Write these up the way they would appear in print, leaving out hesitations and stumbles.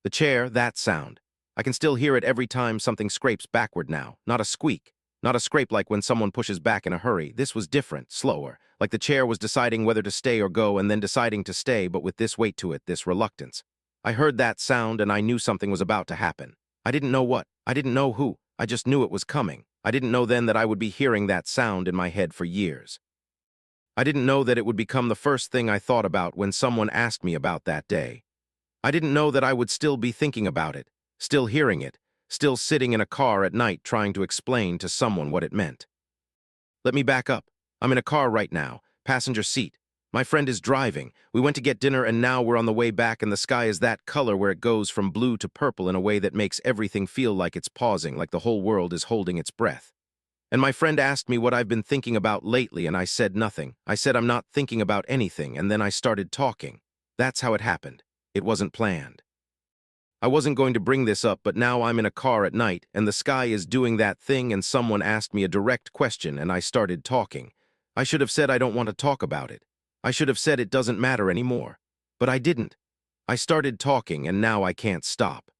The chair, that sound. I can still hear it every time something scrapes backward now. Not a squeak. Not a scrape like when someone pushes back in a hurry. This was different, slower. Like the chair was deciding whether to stay or go and then deciding to stay, but with this weight to it, this reluctance. I heard that sound and I knew something was about to happen. I didn't know what. I didn't know who. I just knew it was coming. I didn't know then that I would be hearing that sound in my head for years. I didn't know that it would become the first thing I thought about when someone asked me about that day. I didn't know that I would still be thinking about it, still hearing it, still sitting in a car at night trying to explain to someone what it meant. Let me back up. I'm in a car right now, passenger seat. My friend is driving. We went to get dinner and now we're on the way back and the sky is that color where it goes from blue to purple in a way that makes everything feel like it's pausing, like the whole world is holding its breath. And my friend asked me what I've been thinking about lately and I said nothing. I said I'm not thinking about anything and then I started talking. That's how it happened. It wasn't planned. I wasn't going to bring this up, but now I'm in a car at night and the sky is doing that thing and someone asked me a direct question and I started talking. I should have said I don't want to talk about it. I should have said it doesn't matter anymore. But I didn't. I started talking and now I can't stop.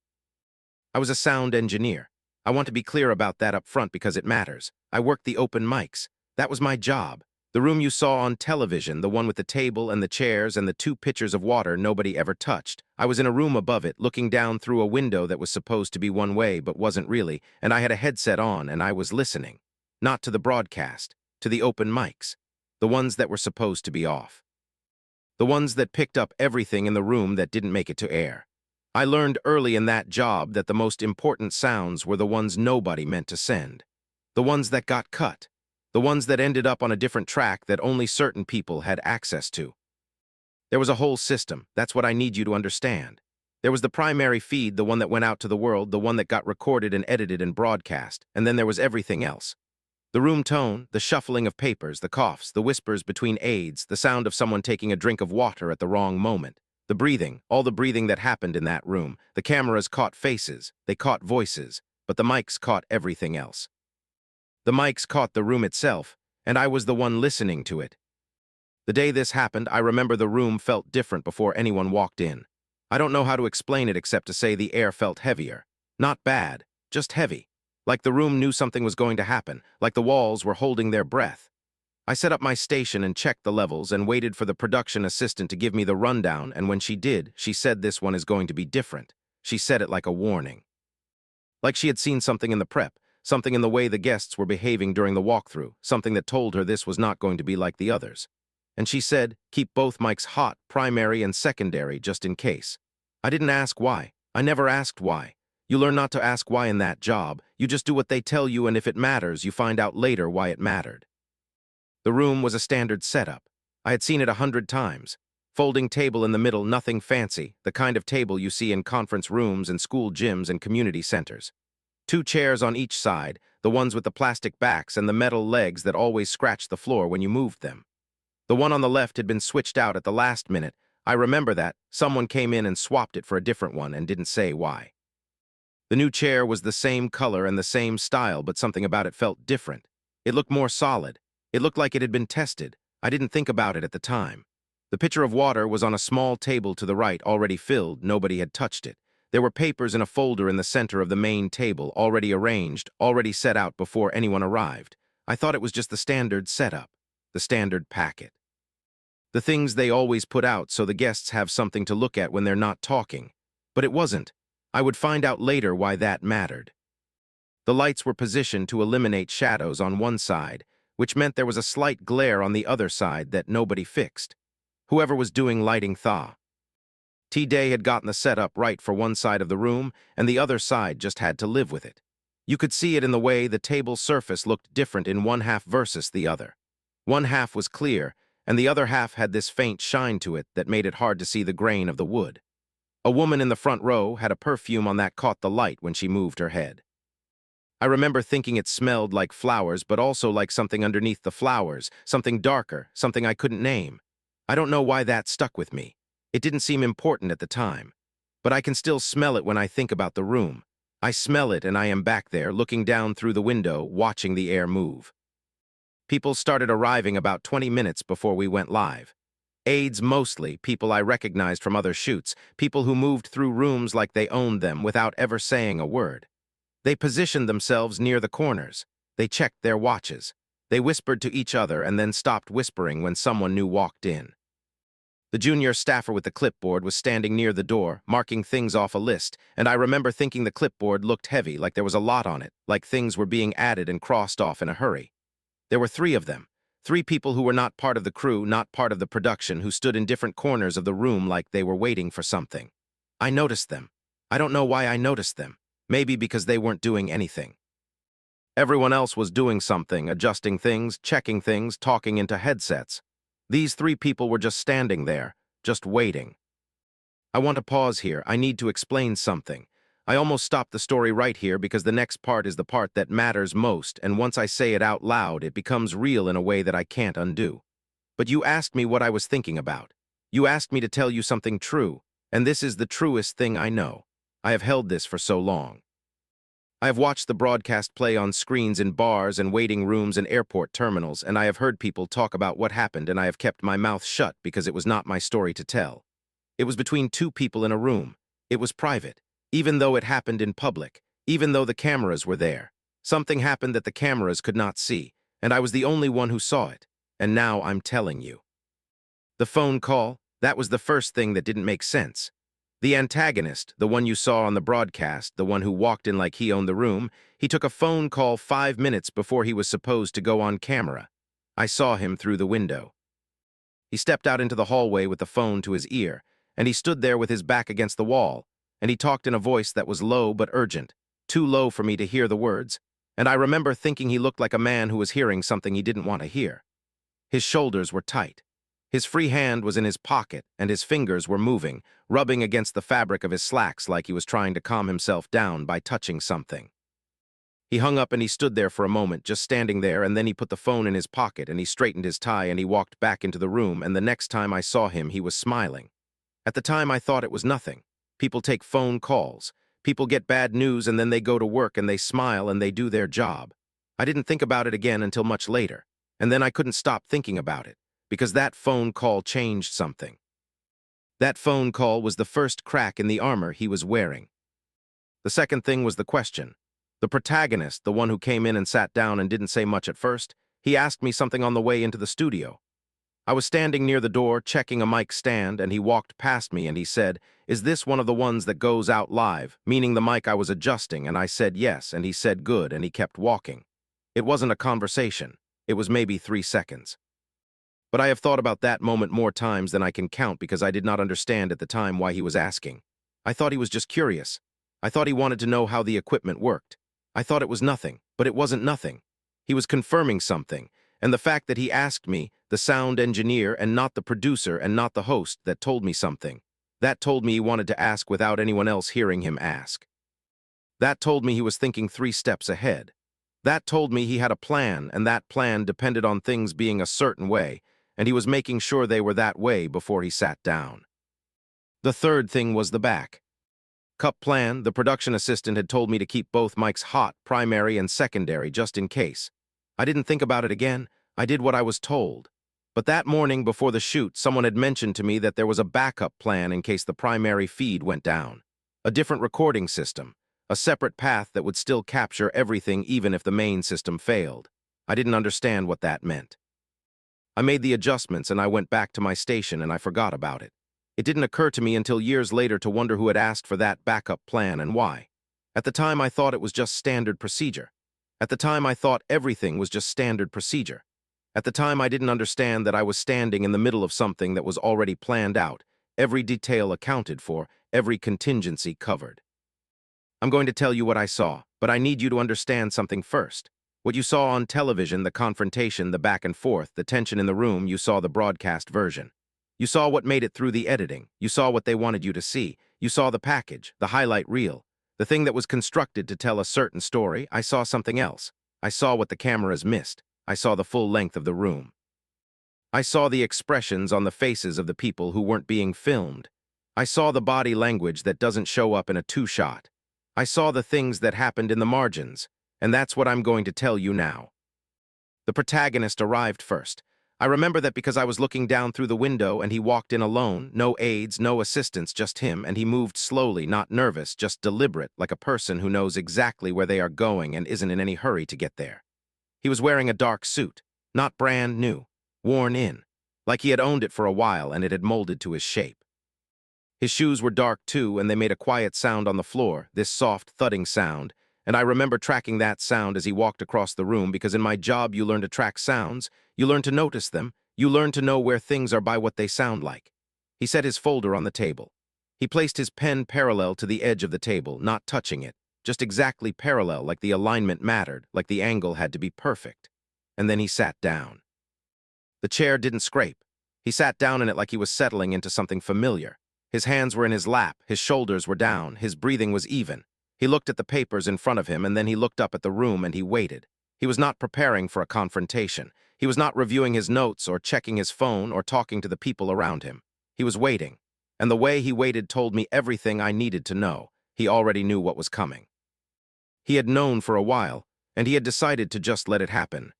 I was a sound engineer. I want to be clear about that up front because it matters. I worked the open mics. That was my job. The room you saw on television, the one with the table and the chairs and the 2 pitchers of water nobody ever touched. I was in a room above it, looking down through a window that was supposed to be one way but wasn't really, and I had a headset on and I was listening. Not to the broadcast, to the open mics. The ones that were supposed to be off. The ones that picked up everything in the room that didn't make it to air. I learned early in that job that the most important sounds were the ones nobody meant to send. The ones that got cut. The ones that ended up on a different track that only certain people had access to. There was a whole system. That's what I need you to understand. There was the primary feed, the one that went out to the world, the one that got recorded and edited and broadcast, and then there was everything else. The room tone, the shuffling of papers, the coughs, the whispers between aides, the sound of someone taking a drink of water at the wrong moment, the breathing, all the breathing that happened in that room. The cameras caught faces, they caught voices, but the mics caught everything else. The mics caught the room itself, and I was the one listening to it. The day this happened, I remember the room felt different before anyone walked in. I don't know how to explain it except to say the air felt heavier. Not bad, just heavy. Like the room knew something was going to happen, like the walls were holding their breath. I set up my station and checked the levels and waited for the production assistant to give me the rundown, and when she did, she said this one is going to be different. She said it like a warning. Like she had seen something in the prep. Something in the way the guests were behaving during the walkthrough, something that told her this was not going to be like the others. And she said, keep both mics hot, primary and secondary, just in case. I didn't ask why. I never asked why. You learn not to ask why in that job. You just do what they tell you, and if it matters, you find out later why it mattered. The room was a standard setup. I had seen it 100 times. Folding table in the middle, nothing fancy, the kind of table you see in conference rooms and school gyms and community centers. 2 chairs on each side, the ones with the plastic backs and the metal legs that always scratched the floor when you moved them. The one on the left had been switched out at the last minute. I remember that. Someone came in and swapped it for a different one and didn't say why. The new chair was the same color and the same style, but something about it felt different. It looked more solid. It looked like it had been tested. I didn't think about it at the time. The pitcher of water was on a small table to the right, already filled. Nobody had touched it. There were papers in a folder in the center of the main table, already arranged, already set out before anyone arrived. I thought it was just the standard setup, the standard packet. The things they always put out so the guests have something to look at when they're not talking. But it wasn't. I would find out later why that mattered. The lights were positioned to eliminate shadows on one side, which meant there was a slight glare on the other side that nobody fixed. Whoever was doing lighting thought. T-Day had gotten the setup right for one side of the room, and the other side just had to live with it. You could see it in the way the table surface looked different in one half versus the other. One half was clear, and the other half had this faint shine to it that made it hard to see the grain of the wood. A woman in the front row had a perfume on that caught the light when she moved her head. I remember thinking it smelled like flowers, but also like something underneath the flowers, something darker, something I couldn't name. I don't know why that stuck with me. It didn't seem important at the time, but I can still smell it when I think about the room. I smell it and I am back there, looking down through the window, watching the air move. People started arriving about 20 minutes before we went live. Aides mostly, people I recognized from other shoots, people who moved through rooms like they owned them without ever saying a word. They positioned themselves near the corners. They checked their watches. They whispered to each other and then stopped whispering when someone new walked in. The junior staffer with the clipboard was standing near the door, marking things off a list, and I remember thinking the clipboard looked heavy, like there was a lot on it, like things were being added and crossed off in a hurry. There were three of them. Three people who were not part of the crew, not part of the production, who stood in different corners of the room like they were waiting for something. I noticed them. I don't know why I noticed them. Maybe because they weren't doing anything. Everyone else was doing something, adjusting things, checking things, talking into headsets. These three people were just standing there, just waiting. I want to pause here. I need to explain something. I almost stopped the story right here because the next part is the part that matters most, and once I say it out loud, it becomes real in a way that I can't undo. But you asked me what I was thinking about. You asked me to tell you something true, and this is the truest thing I know. I have held this for so long. I have watched the broadcast play on screens in bars and waiting rooms and airport terminals, and I have heard people talk about what happened, and I have kept my mouth shut because it was not my story to tell. It was between two people in a room. It was private, even though it happened in public, even though the cameras were there. Something happened that the cameras could not see, and I was the only one who saw it, and now I'm telling you. The phone call, that was the first thing that didn't make sense. The antagonist, the one you saw on the broadcast, the one who walked in like he owned the room, he took a phone call 5 minutes before he was supposed to go on camera. I saw him through the window. He stepped out into the hallway with the phone to his ear, and he stood there with his back against the wall, and he talked in a voice that was low but urgent, too low for me to hear the words, and I remember thinking he looked like a man who was hearing something he didn't want to hear. His shoulders were tight. His free hand was in his pocket, and his fingers were moving, rubbing against the fabric of his slacks like he was trying to calm himself down by touching something. He hung up and he stood there for a moment, just standing there, and then he put the phone in his pocket and he straightened his tie and he walked back into the room, and the next time I saw him, he was smiling. At the time, I thought it was nothing. People take phone calls. People get bad news and then they go to work and they smile and they do their job. I didn't think about it again until much later, and then I couldn't stop thinking about it, because that phone call changed something. That phone call was the first crack in the armor he was wearing. The second thing was the question. The protagonist, the one who came in and sat down and didn't say much at first, he asked me something on the way into the studio. I was standing near the door, checking a mic stand, and he walked past me and he said, "Is this one of the ones that goes out live?" Meaning the mic I was adjusting, and I said yes, and he said good, and he kept walking. It wasn't a conversation. It was maybe 3 seconds. But I have thought about that moment more times than I can count because I did not understand at the time why he was asking. I thought he was just curious. I thought he wanted to know how the equipment worked. I thought it was nothing, but it wasn't nothing. He was confirming something, and the fact that he asked me, the sound engineer and not the producer and not the host, that told me something. That told me he wanted to ask without anyone else hearing him ask. That told me he was thinking 3 steps ahead. That told me he had a plan, and that plan depended on things being a certain way, and he was making sure they were that way before he sat down. The third thing was the back cup plan. The production assistant had told me to keep both mics hot, primary and secondary, just in case. I didn't think about it again. I did what I was told. But that morning before the shoot, someone had mentioned to me that there was a backup plan in case the primary feed went down. A different recording system. A separate path that would still capture everything even if the main system failed. I didn't understand what that meant. I made the adjustments and I went back to my station and I forgot about it. It didn't occur to me until years later to wonder who had asked for that backup plan and why. At the time, I thought it was just standard procedure. At the time, I thought everything was just standard procedure. At the time, I didn't understand that I was standing in the middle of something that was already planned out, every detail accounted for, every contingency covered. I'm going to tell you what I saw, but I need you to understand something first. What you saw on television, the confrontation, the back and forth, the tension in the room, you saw the broadcast version. You saw what made it through the editing. You saw what they wanted you to see. You saw the package, the highlight reel, the thing that was constructed to tell a certain story. I saw something else. I saw what the cameras missed. I saw the full length of the room. I saw the expressions on the faces of the people who weren't being filmed. I saw the body language that doesn't show up in a 2-shot. I saw the things that happened in the margins, and that's what I'm going to tell you now. The protagonist arrived first. I remember that because I was looking down through the window and he walked in alone, no aides, no assistants, just him, and he moved slowly, not nervous, just deliberate, like a person who knows exactly where they are going and isn't in any hurry to get there. He was wearing a dark suit, not brand new, worn in, like he had owned it for a while and it had molded to his shape. His shoes were dark too, and they made a quiet sound on the floor, this soft, thudding sound, and I remember tracking that sound as he walked across the room because in my job you learn to track sounds, you learn to notice them, you learn to know where things are by what they sound like. He set his folder on the table. He placed his pen parallel to the edge of the table, not touching it, just exactly parallel, like the alignment mattered, like the angle had to be perfect. And then he sat down. The chair didn't scrape. He sat down in it like he was settling into something familiar. His hands were in his lap, his shoulders were down, his breathing was even. He looked at the papers in front of him, and then he looked up at the room and he waited. He was not preparing for a confrontation. He was not reviewing his notes or checking his phone or talking to the people around him. He was waiting. And the way he waited told me everything I needed to know. He already knew what was coming. He had known for a while, and he had decided to just let it happen.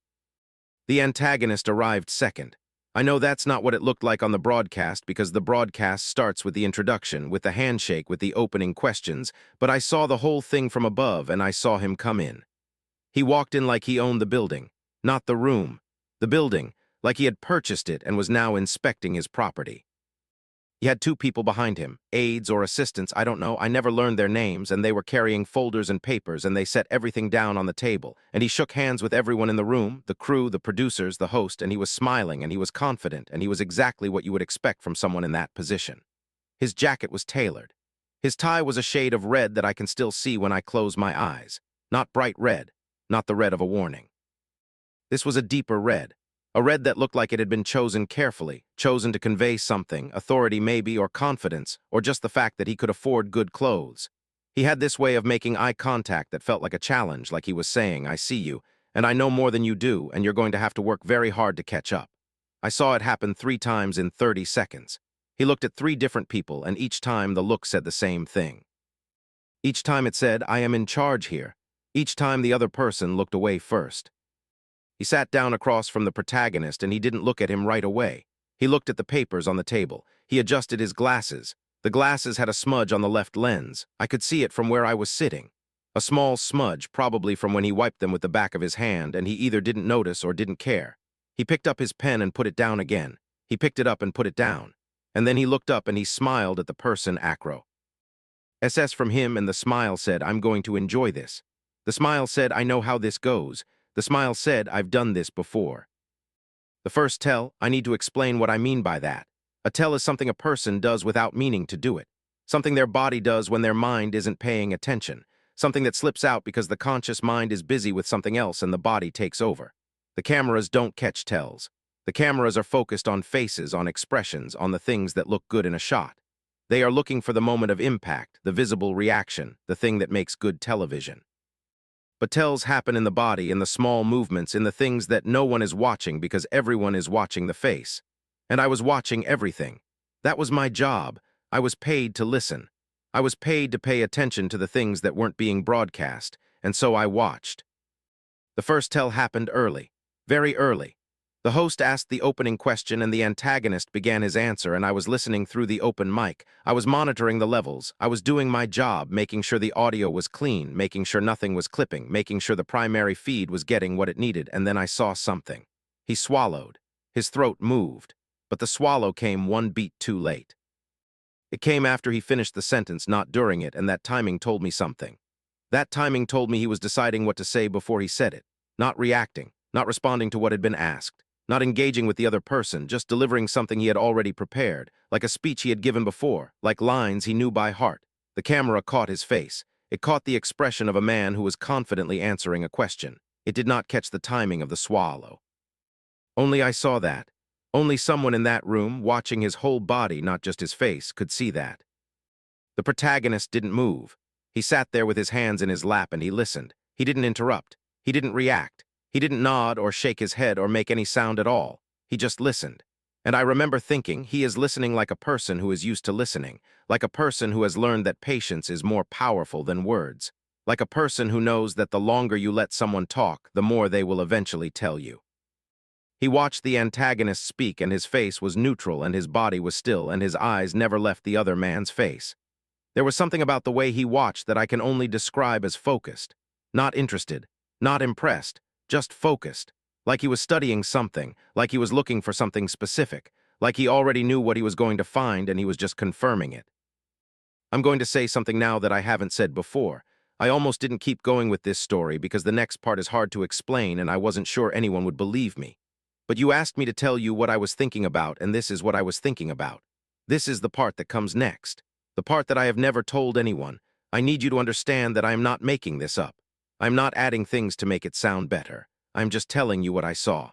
The antagonist arrived second. I know that's not what it looked like on the broadcast because the broadcast starts with the introduction, with the handshake, with the opening questions, but I saw the whole thing from above and I saw him come in. He walked in like he owned the building, not the room. The building, like he had purchased it and was now inspecting his property. He had two people behind him, aides or assistants, I don't know, I never learned their names, and they were carrying folders and papers, and they set everything down on the table, and he shook hands with everyone in the room, the crew, the producers, the host, and he was smiling, and he was confident, and he was exactly what you would expect from someone in that position. His jacket was tailored. His tie was a shade of red that I can still see when I close my eyes. Not bright red, not the red of a warning. This was a deeper red. A red that looked like it had been chosen carefully, chosen to convey something, authority maybe, or confidence, or just the fact that he could afford good clothes. He had this way of making eye contact that felt like a challenge, like he was saying, I see you, and I know more than you do, and you're going to have to work very hard to catch up. I saw it happen 3 times in 30 seconds. He looked at 3 different people, and each time the look said the same thing. Each time it said, I am in charge here. Each time the other person looked away first. He sat down across from the protagonist and he didn't look at him right away. He looked at the papers on the table. He adjusted his glasses. The glasses had a smudge on the left lens. I could see it from where I was sitting. A small smudge, probably from when he wiped them with the back of his hand, and he either didn't notice or didn't care. He picked up his pen and put it down again. He picked it up and put it down. And then he looked up and he smiled at the person acro. SS from him, and the smile said, I'm going to enjoy this. The smile said, I know how this goes. The smile said, I've done this before. The first tell, I need to explain what I mean by that. A tell is something a person does without meaning to do it. Something their body does when their mind isn't paying attention. Something that slips out because the conscious mind is busy with something else and the body takes over. The cameras don't catch tells. The cameras are focused on faces, on expressions, on the things that look good in a shot. They are looking for the moment of impact, the visible reaction, the thing that makes good television. But tells happen in the body, in the small movements, in the things that no one is watching because everyone is watching the face. And I was watching everything. That was my job. I was paid to listen. I was paid to pay attention to the things that weren't being broadcast, and so I watched. The first tell happened early, very early. The host asked the opening question and the antagonist began his answer, and I was listening through the open mic. I was monitoring the levels. I was doing my job, making sure the audio was clean, making sure nothing was clipping, making sure the primary feed was getting what it needed, and then I saw something. He swallowed. His throat moved, but the swallow came 1 beat too late. It came after he finished the sentence, not during it, and that timing told me something. That timing told me he was deciding what to say before he said it, not reacting, not responding to what had been asked. Not engaging with the other person, just delivering something he had already prepared, like a speech he had given before, like lines he knew by heart. The camera caught his face. It caught the expression of a man who was confidently answering a question. It did not catch the timing of the swallow. Only I saw that. Only someone in that room, watching his whole body, not just his face, could see that. The protagonist didn't move. He sat there with his hands in his lap and he listened. He didn't interrupt. He didn't react. He didn't nod or shake his head or make any sound at all. He just listened. And I remember thinking, he is listening like a person who is used to listening, like a person who has learned that patience is more powerful than words, like a person who knows that the longer you let someone talk, the more they will eventually tell you. He watched the antagonist speak, and his face was neutral and his body was still, and his eyes never left the other man's face. There was something about the way he watched that I can only describe as focused. Not interested, not impressed, just focused. Like he was studying something, like he was looking for something specific, like he already knew what he was going to find and he was just confirming it. I'm going to say something now that I haven't said before. I almost didn't keep going with this story because the next part is hard to explain and I wasn't sure anyone would believe me. But you asked me to tell you what I was thinking about, and this is what I was thinking about. This is the part that comes next. The part that I have never told anyone. I need you to understand that I am not making this up. I'm not adding things to make it sound better. I'm just telling you what I saw.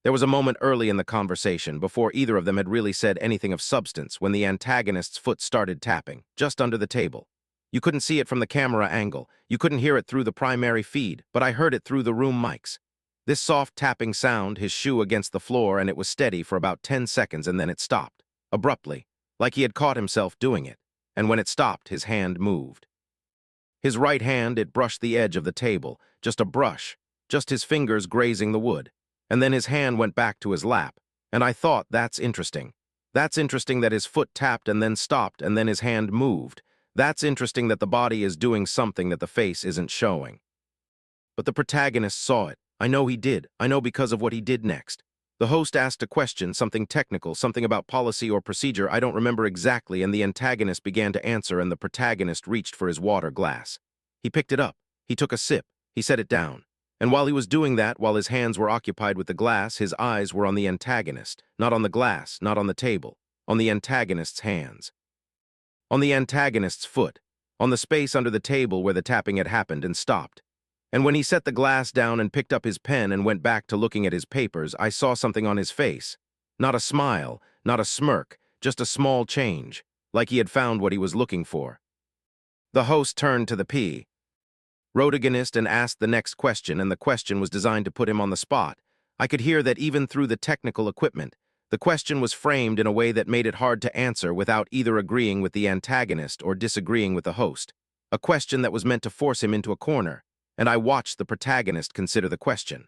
There was a moment early in the conversation, before either of them had really said anything of substance, when the antagonist's foot started tapping, just under the table. You couldn't see it from the camera angle, you couldn't hear it through the primary feed, but I heard it through the room mics. This soft tapping sound, his shoe against the floor, and it was steady for about 10 seconds and then it stopped, abruptly, like he had caught himself doing it, and when it stopped, his hand moved. His right hand, it brushed the edge of the table, just a brush, just his fingers grazing the wood. And then his hand went back to his lap, and I thought, that's interesting. That's interesting that his foot tapped and then stopped and then his hand moved. That's interesting that the body is doing something that the face isn't showing. But the protagonist saw it. I know he did. I know because of what he did next. The host asked a question, something technical, something about policy or procedure, I don't remember exactly, and the antagonist began to answer and the protagonist reached for his water glass. He picked it up. He took a sip. He set it down. And while he was doing that, while his hands were occupied with the glass, his eyes were on the antagonist, not on the glass, not on the table, on the antagonist's hands. On the antagonist's foot, on the space under the table where the tapping had happened and stopped. And when he set the glass down and picked up his pen and went back to looking at his papers, I saw something on his face. Not a smile, not a smirk, just a small change, like he had found what he was looking for. The host turned to the protagonist and asked the next question, and the question was designed to put him on the spot. I could hear that even through the technical equipment, the question was framed in a way that made it hard to answer without either agreeing with the antagonist or disagreeing with the host. A question that was meant to force him into a corner, and I watched the protagonist consider the question.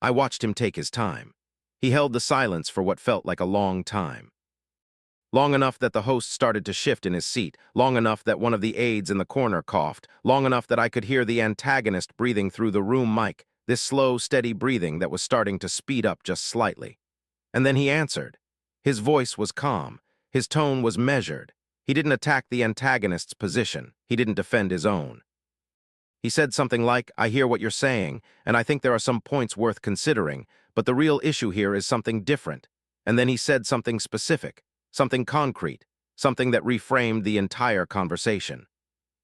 I watched him take his time. He held the silence for what felt like a long time. Long enough that the host started to shift in his seat, long enough that one of the aides in the corner coughed, long enough that I could hear the antagonist breathing through the room mic, this slow, steady breathing that was starting to speed up just slightly. And then he answered. His voice was calm. His tone was measured. He didn't attack the antagonist's position. He didn't defend his own. He said something like, I hear what you're saying, and I think there are some points worth considering, but the real issue here is something different. And then he said something specific. Something concrete, something that reframed the entire conversation.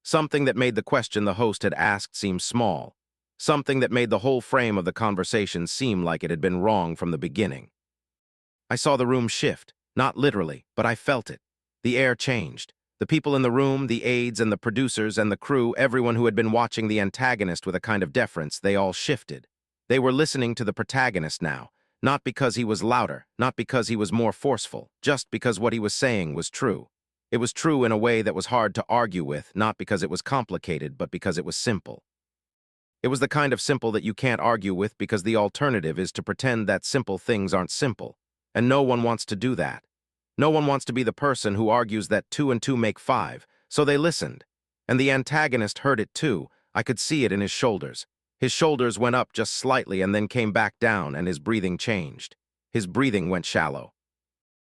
Something that made the question the host had asked seem small. Something that made the whole frame of the conversation seem like it had been wrong from the beginning. I saw the room shift, not literally, but I felt it. The air changed. The people in the room, the aides and the producers and the crew, everyone who had been watching the antagonist with a kind of deference, they all shifted. They were listening to the protagonist now. Not because he was louder, not because he was more forceful, just because what he was saying was true. It was true in a way that was hard to argue with, not because it was complicated, but because it was simple. It was the kind of simple that you can't argue with because the alternative is to pretend that simple things aren't simple. And no one wants to do that. No one wants to be the person who argues that 2 and 2 make 5, so they listened. And the antagonist heard it too. I could see it in his shoulders. His shoulders went up just slightly and then came back down, and his breathing changed. His breathing went shallow.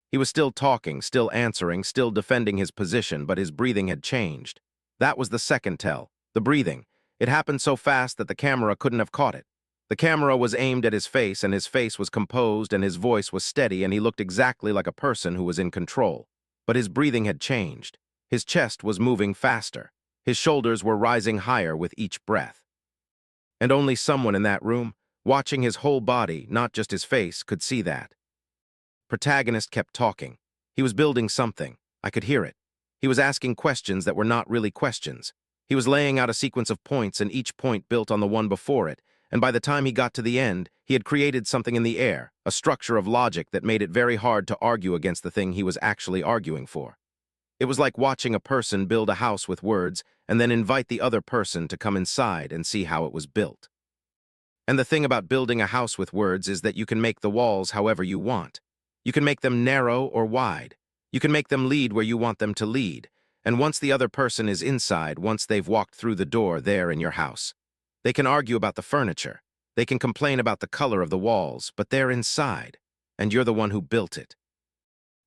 He was still talking, still answering, still defending his position, but his breathing had changed. That was the second tell, the breathing. It happened so fast that the camera couldn't have caught it. The camera was aimed at his face, and his face was composed, and his voice was steady, and he looked exactly like a person who was in control. But his breathing had changed. His chest was moving faster. His shoulders were rising higher with each breath. And only someone in that room, watching his whole body, not just his face, could see that. Protagonist kept talking. He was building something. I could hear it. He was asking questions that were not really questions. He was laying out a sequence of points, and each point built on the one before it, and by the time he got to the end, he had created something in the air, a structure of logic that made it very hard to argue against the thing he was actually arguing for. It was like watching a person build a house with words and then invite the other person to come inside and see how it was built. And the thing about building a house with words is that you can make the walls however you want. You can make them narrow or wide. You can make them lead where you want them to lead. And once the other person is inside, once they've walked through the door there in your house, they can argue about the furniture. They can complain about the color of the walls, but they're inside, and you're the one who built it.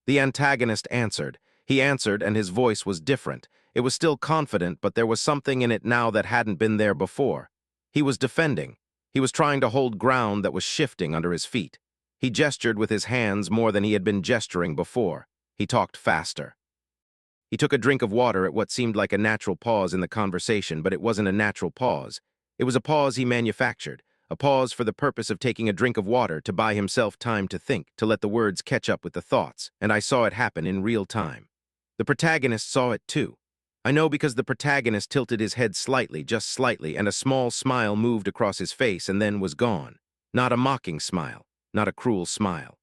The antagonist answered. He answered, and his voice was different. It was still confident, but there was something in it now that hadn't been there before. He was defending. He was trying to hold ground that was shifting under his feet. He gestured with his hands more than he had been gesturing before. He talked faster. He took a drink of water at what seemed like a natural pause in the conversation, but it wasn't a natural pause. It was a pause he manufactured, a pause for the purpose of taking a drink of water to buy himself time to think, to let the words catch up with the thoughts, and I saw it happen in real time. The protagonist saw it too. I know because the protagonist tilted his head slightly, just slightly, and a small smile moved across his face and then was gone. Not a mocking smile, not a cruel smile.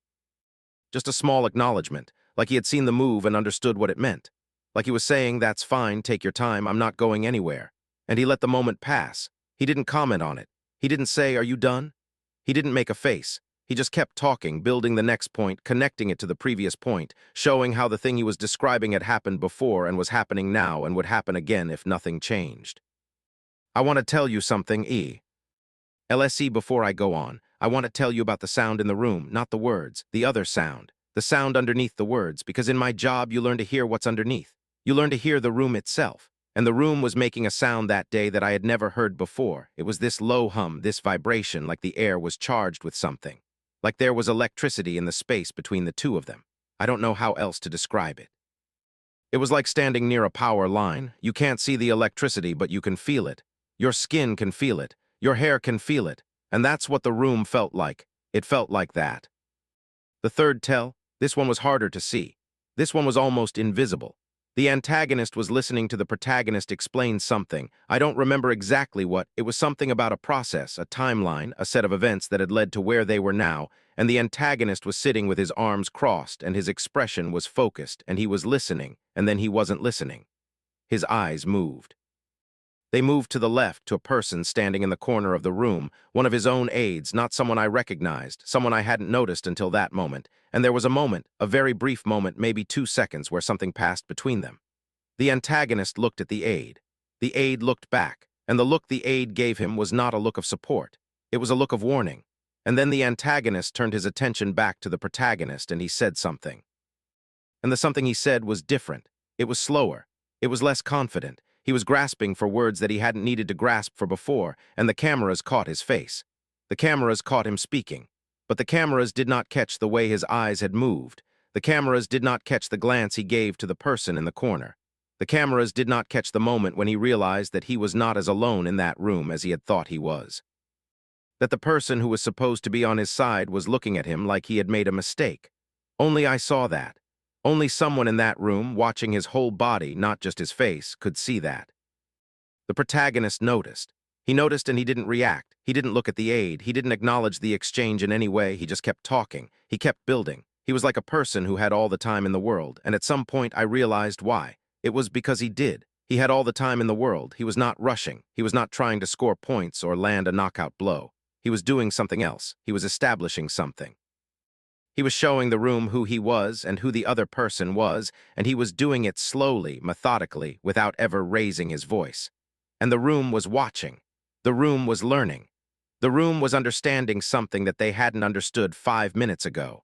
Just a small acknowledgement, like he had seen the move and understood what it meant. Like he was saying, "That's fine, take your time, I'm not going anywhere." And he let the moment pass. He didn't comment on it. He didn't say, "Are you done?" He didn't make a face. He just kept talking, building the next point, connecting it to the previous point, showing how the thing he was describing had happened before and was happening now and would happen again if nothing changed. "I want to tell you something, LSE, before I go on. I want to tell you about the sound in the room, not the words, the other sound. The sound underneath the words, because in my job you learn to hear what's underneath. You learn to hear the room itself. And the room was making a sound that day that I had never heard before. It was this low hum, this vibration, like the air was charged with something. Like there was electricity in the space between the two of them. I don't know how else to describe it. It was like standing near a power line. You can't see the electricity, but you can feel it. Your skin can feel it. Your hair can feel it. And that's what the room felt like. It felt like that. The third tell, this one was harder to see. This one was almost invisible. The antagonist was listening to the protagonist explain something. I don't remember exactly what. It was something about a process, a timeline, a set of events that had led to where they were now, and the antagonist was sitting with his arms crossed, and his expression was focused, and he was listening, and then he wasn't listening. His eyes moved. They moved to the left to a person standing in the corner of the room, one of his own aides, not someone I recognized, someone I hadn't noticed until that moment, and there was a moment, a very brief moment, maybe 2 seconds, where something passed between them. The antagonist looked at the aide. The aide looked back, and the look the aide gave him was not a look of support. It was a look of warning. And then the antagonist turned his attention back to the protagonist and he said something. And the something he said was different. It was slower. It was less confident. He was grasping for words that he hadn't needed to grasp for before, and the cameras caught his face. The cameras caught him speaking. But the cameras did not catch the way his eyes had moved. The cameras did not catch the glance he gave to the person in the corner. The cameras did not catch the moment when he realized that he was not as alone in that room as he had thought he was. That the person who was supposed to be on his side was looking at him like he had made a mistake. Only I saw that. Only someone in that room, watching his whole body, not just his face, could see that. The protagonist noticed. He noticed and he didn't react. He didn't look at the aide. He didn't acknowledge the exchange in any way. He just kept talking. He kept building. He was like a person who had all the time in the world, and at some point I realized why. It was because he did. He had all the time in the world. He was not rushing. He was not trying to score points or land a knockout blow. He was doing something else. He was establishing something. He was showing the room who he was and who the other person was, and he was doing it slowly, methodically, without ever raising his voice. And the room was watching. The room was learning. The room was understanding something that they hadn't understood 5 minutes ago.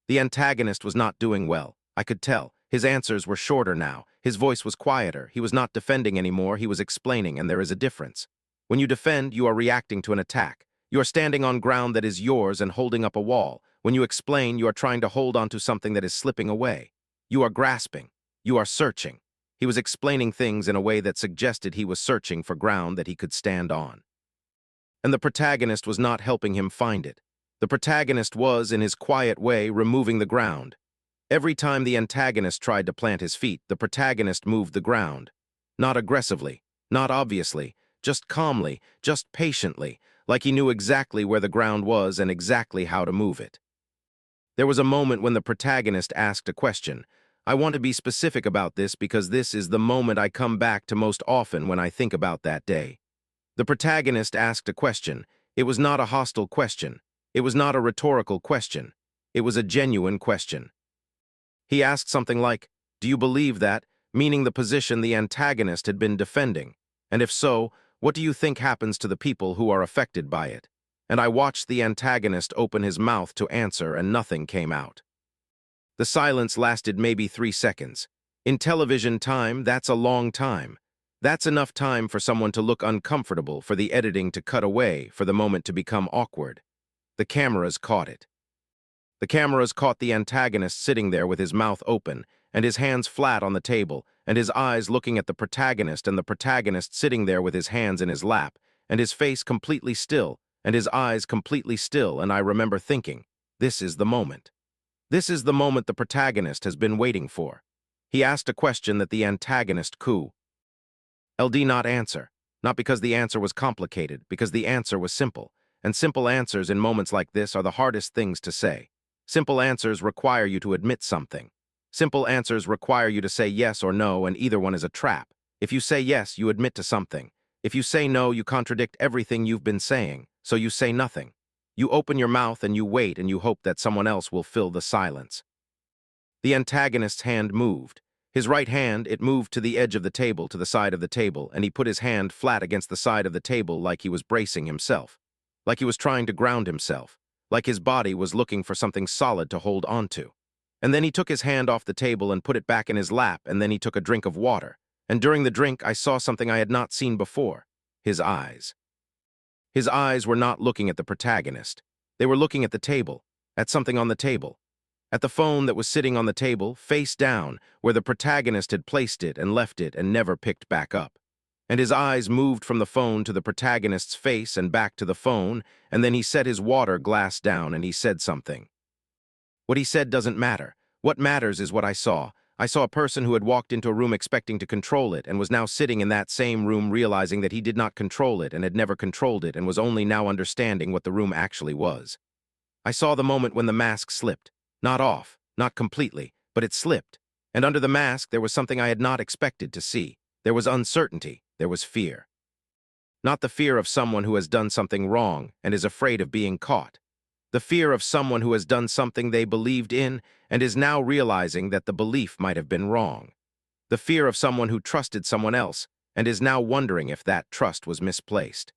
The antagonist was not doing well. I could tell. His answers were shorter now. His voice was quieter. He was not defending anymore. He was explaining, and there is a difference. When you defend, you are reacting to an attack. You are standing on ground that is yours and holding up a wall. When you explain, you are trying to hold on to something that is slipping away. You are grasping. You are searching. He was explaining things in a way that suggested he was searching for ground that he could stand on. And the protagonist was not helping him find it. The protagonist was, in his quiet way, removing the ground. Every time the antagonist tried to plant his feet, the protagonist moved the ground. Not aggressively, not obviously, just calmly, just patiently, like he knew exactly where the ground was and exactly how to move it. There was a moment when the protagonist asked a question. I want to be specific about this because this is the moment I come back to most often when I think about that day. The protagonist asked a question. It was not a hostile question. It was not a rhetorical question. It was a genuine question. He asked something like, "Do you believe that?" meaning the position the antagonist had been defending. And if so, what do you think happens to the people who are affected by it? And I watched the antagonist open his mouth to answer, and nothing came out. The silence lasted maybe 3 seconds. In television time, that's a long time. That's enough time for someone to look uncomfortable, for the editing to cut away, for the moment to become awkward. The cameras caught it. The cameras caught the antagonist sitting there with his mouth open, and his hands flat on the table, and his eyes looking at the protagonist, and the protagonist sitting there with his hands in his lap, and his face completely still, and his eyes completely still, and I remember thinking, this is the moment. This is the moment the protagonist has been waiting for. He asked a question that the antagonist LD not answer, not because the answer was complicated, because the answer was simple, and simple answers in moments like this are the hardest things to say. Simple answers require you to admit something. Simple answers require you to say yes or no, and either one is a trap. If you say yes, you admit to something. If you say no, you contradict everything you've been saying, so you say nothing. You open your mouth and you wait and you hope that someone else will fill the silence. The antagonist's hand moved. His right hand, it moved to the edge of the table, to the side of the table, and he put his hand flat against the side of the table like he was bracing himself, like he was trying to ground himself, like his body was looking for something solid to hold onto. And then he took his hand off the table and put it back in his lap, and then he took a drink of water. And during the drink, I saw something I had not seen before. His eyes. His eyes were not looking at the protagonist. They were looking at the table, at something on the table, at the phone that was sitting on the table, face down, where the protagonist had placed it and left it and never picked back up. And his eyes moved from the phone to the protagonist's face and back to the phone, and then he set his water glass down and he said something. What he said doesn't matter. What matters is what I saw. I saw a person who had walked into a room expecting to control it and was now sitting in that same room realizing that he did not control it and had never controlled it and was only now understanding what the room actually was. I saw the moment when the mask slipped. Not off, not completely, but it slipped. And under the mask there was something I had not expected to see. There was uncertainty. There was fear. Not the fear of someone who has done something wrong and is afraid of being caught. The fear of someone who has done something they believed in and is now realizing that the belief might have been wrong. The fear of someone who trusted someone else and is now wondering if that trust was misplaced.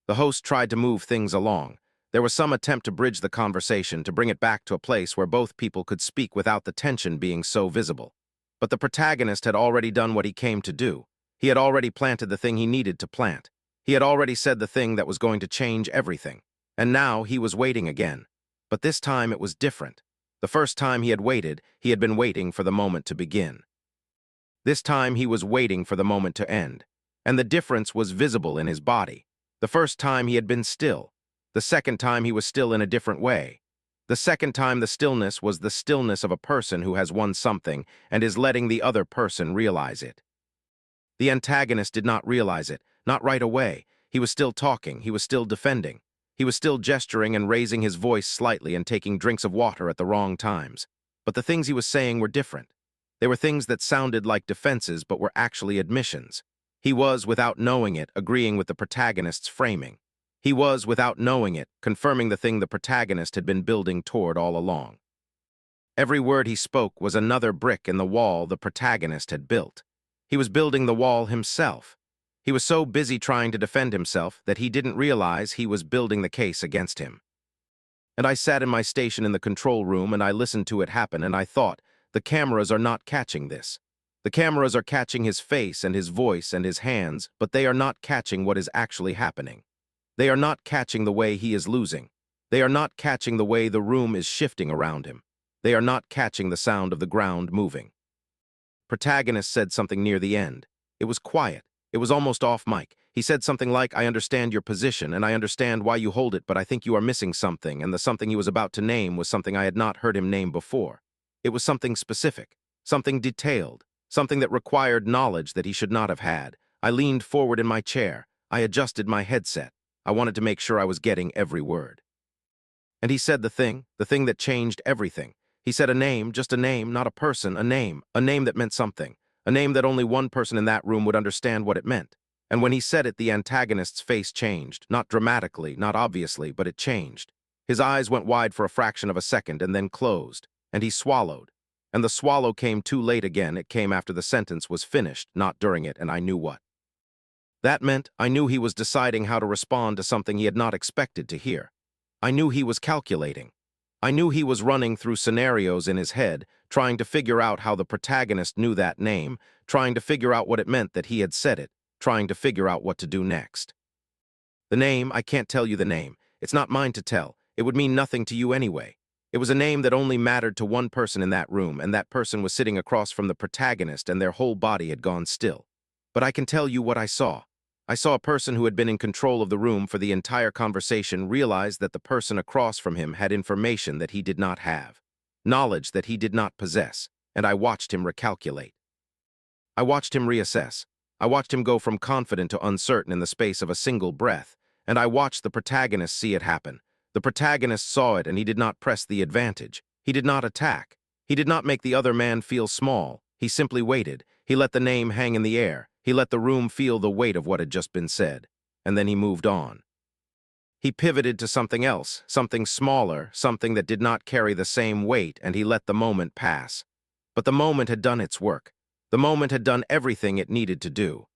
The host tried to move things along. There was some attempt to bridge the conversation, to bring it back to a place where both people could speak without the tension being so visible. But the protagonist had already done what he came to do. He had already planted the thing he needed to plant. He had already said the thing that was going to change everything. And now he was waiting again. But this time it was different. The first time he had been waiting for the moment to begin. This time he was waiting for the moment to end. And the difference was visible in his body. The first time he had been still. The second time he was still in a different way. The second time the stillness was the stillness of a person who has won something and is letting the other person realize it. The antagonist did not realize it, not right away. He was still talking, he was still defending. He was still gesturing and raising his voice slightly and taking drinks of water at the wrong times. But the things he was saying were different. They were things that sounded like defenses but were actually admissions. He was, without knowing it, agreeing with the protagonist's framing. He was, without knowing it, confirming the thing the protagonist had been building toward all along. Every word he spoke was another brick in the wall the protagonist had built. He was building the wall himself. He was so busy trying to defend himself that he didn't realize he was building the case against him. And I sat in my station in the control room and I listened to it happen and I thought, the cameras are not catching this. The cameras are catching his face and his voice and his hands, but they are not catching what is actually happening. They are not catching the way he is losing. They are not catching the way the room is shifting around him. They are not catching the sound of the ground moving. Protagonist said something near the end. It was quiet. It was almost off mic. He said something like, "I understand your position and I understand why you hold it, but I think you are missing something," and the something he was about to name was something I had not heard him name before. It was something specific, something detailed, something that required knowledge that he should not have had. I leaned forward in my chair. I adjusted my headset. I wanted to make sure I was getting every word. And he said the thing that changed everything. He said a name, just a name, not a person, a name that meant something, a name that only one person in that room would understand what it meant. And when he said it, the antagonist's face changed, not dramatically, not obviously, but it changed. His eyes went wide for a fraction of a second and then closed, and he swallowed. And the swallow came too late again. It came after the sentence was finished, not during it, and I knew what. That meant I knew he was deciding how to respond to something he had not expected to hear. I knew he was calculating. I knew he was running through scenarios in his head, trying to figure out how the protagonist knew that name, trying to figure out what it meant that he had said it, trying to figure out what to do next. The name, I can't tell you the name. It's not mine to tell. It would mean nothing to you anyway. It was a name that only mattered to one person in that room, and that person was sitting across from the protagonist, and their whole body had gone still. But I can tell you what I saw. I saw a person who had been in control of the room for the entire conversation realize that the person across from him had information that he did not have, knowledge that he did not possess, and I watched him recalculate. I watched him reassess. I watched him go from confident to uncertain in the space of a single breath, and I watched the protagonist see it happen. The protagonist saw it, and he did not press the advantage. He did not attack. He did not make the other man feel small. He simply waited. He let the name hang in the air. He let the room feel the weight of what had just been said, and then he moved on. He pivoted to something else, something smaller, something that did not carry the same weight, and he let the moment pass. But the moment had done its work. The moment had done everything it needed to do.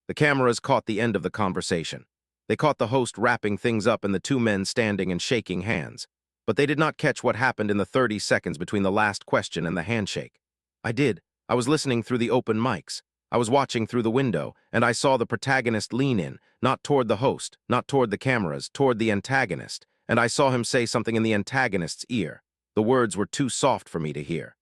The cameras caught the end of the conversation. They caught the host wrapping things up and the two men standing and shaking hands. But they did not catch what happened in the 30 seconds between the last question and the handshake. I did. I was listening through the open mics. I was watching through the window, and I saw the protagonist lean in, not toward the host, not toward the cameras, toward the antagonist, and I saw him say something in the antagonist's ear. The words were too soft for me to hear.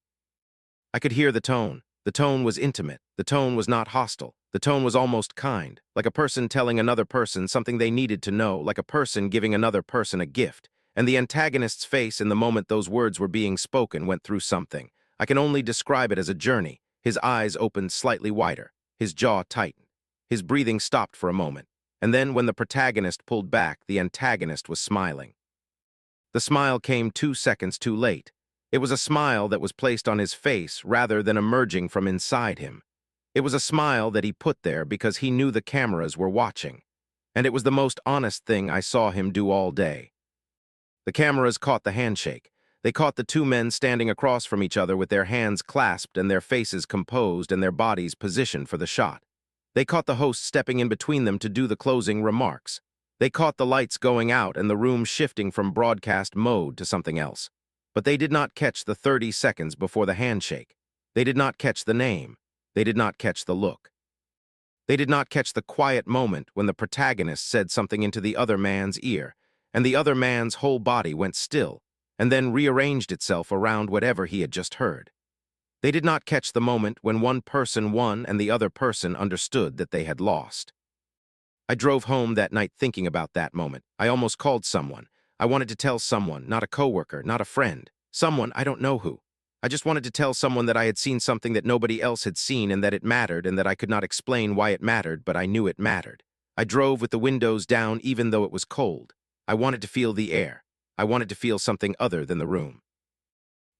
I could hear the tone. The tone was intimate. The tone was not hostile. The tone was almost kind, like a person telling another person something they needed to know, like a person giving another person a gift. And the antagonist's face in the moment those words were being spoken went through something. I can only describe it as a journey. His eyes opened slightly wider. His jaw tightened. His breathing stopped for a moment. And then when the protagonist pulled back, the antagonist was smiling. The smile came 2 seconds too late. It was a smile that was placed on his face rather than emerging from inside him. It was a smile that he put there because he knew the cameras were watching. And it was the most honest thing I saw him do all day. The cameras caught the handshake. They caught the two men standing across from each other with their hands clasped and their faces composed and their bodies positioned for the shot. They caught the host stepping in between them to do the closing remarks. They caught the lights going out and the room shifting from broadcast mode to something else. But they did not catch the 30 seconds before the handshake. They did not catch the name. They did not catch the look. They did not catch the quiet moment when the protagonist said something into the other man's ear, and the other man's whole body went still, and then rearranged itself around whatever he had just heard. They did not catch the moment when one person won and the other person understood that they had lost. I drove home that night thinking about that moment. I almost called someone. I wanted to tell someone, not a coworker, not a friend, someone I don't know who. I just wanted to tell someone that I had seen something that nobody else had seen and that it mattered and that I could not explain why it mattered, but I knew it mattered. I drove with the windows down even though it was cold. I wanted to feel the air. I wanted to feel something other than the room.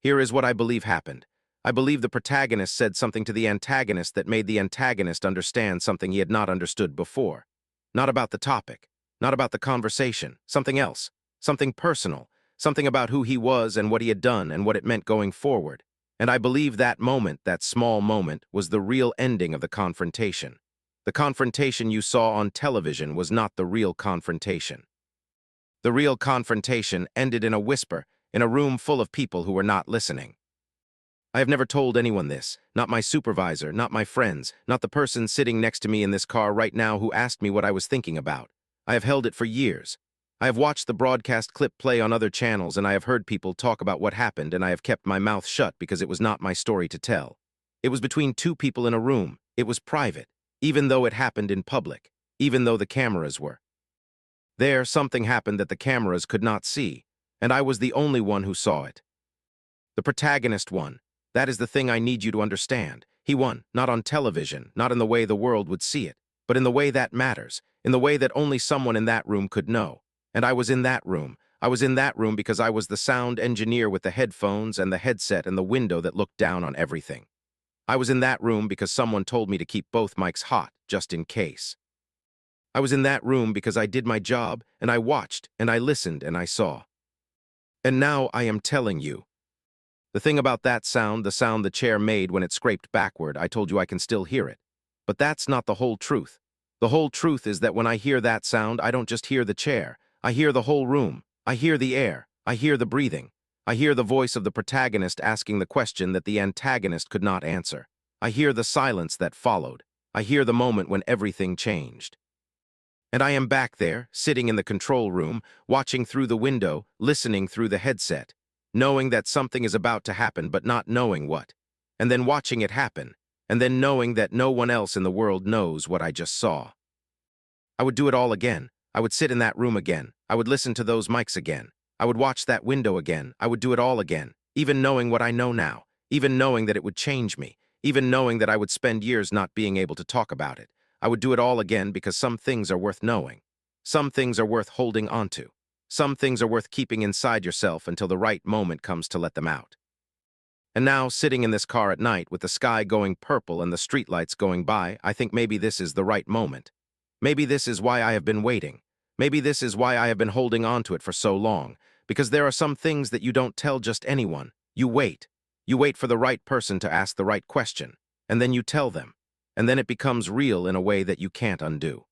Here is what I believe happened. I believe the protagonist said something to the antagonist that made the antagonist understand something he had not understood before. Not about the topic, not about the conversation, something else, something personal, something about who he was and what he had done and what it meant going forward. And I believe that moment, that small moment, was the real ending of the confrontation. The confrontation you saw on television was not the real confrontation. The real confrontation ended in a whisper, in a room full of people who were not listening. I have never told anyone this, not my supervisor, not my friends, not the person sitting next to me in this car right now who asked me what I was thinking about. I have held it for years. I have watched the broadcast clip play on other channels and I have heard people talk about what happened and I have kept my mouth shut because it was not my story to tell. It was between two people in a room. It was private, even though it happened in public, even though the cameras were. There, something happened that the cameras could not see, and I was the only one who saw it. The protagonist won. That is the thing I need you to understand. He won, not on television, not in the way the world would see it, but in the way that matters, in the way that only someone in that room could know. And I was in that room. I was in that room because I was the sound engineer with the headphones and the headset and the window that looked down on everything. I was in that room because someone told me to keep both mics hot, just in case. I was in that room because I did my job, and I watched, and I listened, and I saw. And now I am telling you. The thing about that sound, the sound the chair made when it scraped backward, I told you I can still hear it. But that's not the whole truth. The whole truth is that when I hear that sound, I don't just hear the chair. I hear the whole room. I hear the air. I hear the breathing. I hear the voice of the protagonist asking the question that the antagonist could not answer. I hear the silence that followed. I hear the moment when everything changed. And I am back there, sitting in the control room, watching through the window, listening through the headset, knowing that something is about to happen but not knowing what, and then watching it happen, and then knowing that no one else in the world knows what I just saw. I would do it all again. I would sit in that room again. I would listen to those mics again. I would watch that window again. I would do it all again, even knowing what I know now, even knowing that it would change me, even knowing that I would spend years not being able to talk about it. I would do it all again because some things are worth knowing. Some things are worth holding onto. Some things are worth keeping inside yourself until the right moment comes to let them out. And now, sitting in this car at night with the sky going purple and the streetlights going by, I think maybe this is the right moment. Maybe this is why I have been waiting. Maybe this is why I have been holding on to it for so long. Because there are some things that you don't tell just anyone. You wait. You wait for the right person to ask the right question. And then you tell them. And then it becomes real in a way that you can't undo.